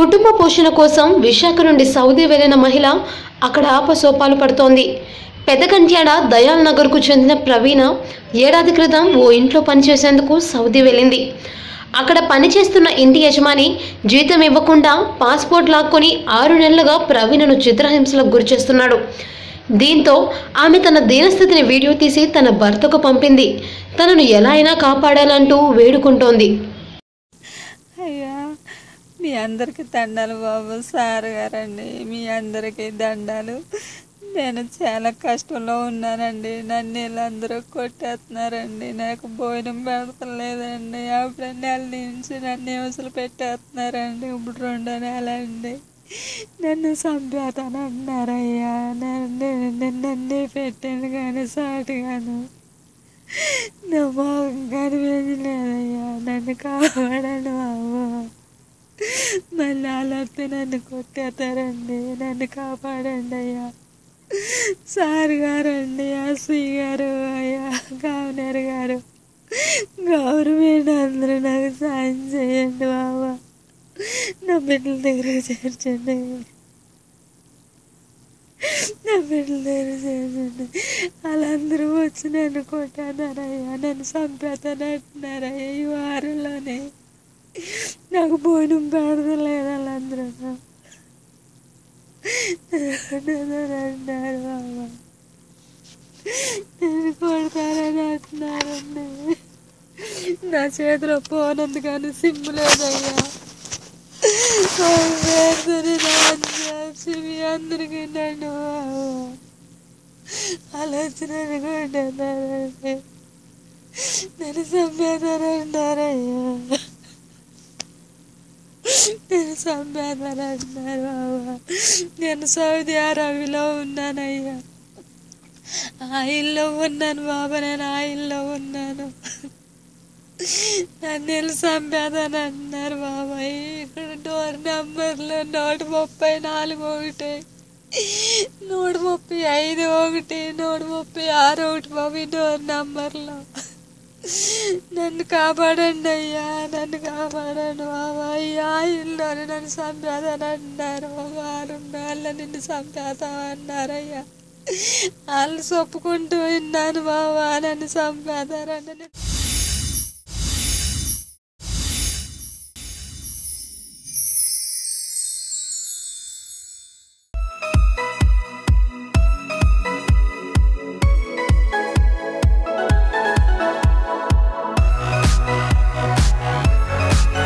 కుటుంబ పోషణ కోసం విశాఖ నుండి సౌదీ వెళ్లిన మహిళ అక్కడ ఆపసోపాలు పడుతోంది. పెద్దగంట్యాడ దయాల్ నగర్కు చెందిన ప్రవీణ ఏడాది క్రితం ఓ ఇంట్లో పనిచేసేందుకు సౌదీ వెళ్ళింది. అక్కడ పనిచేస్తున్న ఇంటి యజమాని జీతం ఇవ్వకుండా పాస్పోర్ట్ లాక్కొని 6 నెలలుగా ప్రవీణను చిత్రహింసలకు గురిచేస్తున్నాడు. దీంతో ఆమె తన దీనస్థితిని వీడియో తీసి తన భర్తకు పంపింది. తనను ఎలా అయినా కాపాడాలంటూ వేడుకుంటోంది. అయ్యా, మీ అందరికీ దండాలు బాబు, సార్ గారండి, మీ అందరికీ దండాలు. నేను చాలా కష్టంలో ఉన్నానండి. నన్ను వీళ్ళందరూ కొట్టేస్తున్నారండి. నాకు భోజనం పెడతలేదండి. అప్పుడు నెల నుంచి నన్ను హింసలు పెట్టేస్తున్నారండి. ఇప్పుడు 2వ నెల అండి. నన్ను చంపేతానంటున్నారయ్యా. నన్నే పెట్టాను కానీ సాటుగాను నా మొహం కనిపించలేదయ్యా. నన్ను కాపాడండి బాబు. మళ్ళీ వాళ్ళతో నన్ను కొట్టేస్తారండి. నన్ను కాపాడండి అయ్యా. సార్ గారండి, ఎస్సీ గారు, అయ్యా గవర్నర్ గారు, గవర్నమెంట్ అందరూ నాకు సాయం చేయండి బాబా. నా బిడ్డల దగ్గరికి చేర్చండి. నా బిడ్డల దగ్గర చేర్చండి. వాళ్ళందరూ వచ్చి నన్ను కొట్టారయ్యా. నన్ను చంపేతానంటున్నారయ్యా. ఈ వారంలోనే నాకు భోజనం పెడతలేదు. వాళ్ళందరూ అంటున్నారు బాబా. నేను కొడతారని అంటున్నారండి. నా చేతిలో ఫోన్ ఉంది కానీ సిమ్ లేదయ్యా. మీ అందరికీ నన్ను ఆలోచనలు కొట్టారండి. నన్ను చంపేతారంటారయ్యా. నేను చంపేతారంటున్నారు బాబా. నేను సౌదీ అరేబియాలో ఉన్నానయ్యా. ఆ ఇల్లు ఉన్నాను బాబా. నేను ఆ ఇల్లు ఉన్నాను. నన్ను వెళ్ళి చంపేదని అంటున్నారు బాబాయ్. ఇక్కడ డోర్ నెంబర్లు 134 1, 135 1, 136 1 బాబాయ్ డోర్ నెంబర్లో. నన్ను కాపాడండి అయ్యా. నన్ను కాపాడండి బాబా. అయ్యా ఇల్లుని నన్ను చంపేదని అంటున్నారు. 6 నెలలు నిన్ను చంపేతామన్నారయ్యా. వాళ్ళు చెప్పుకుంటూ విన్నాను బాబా. నన్ను చంపేతారని.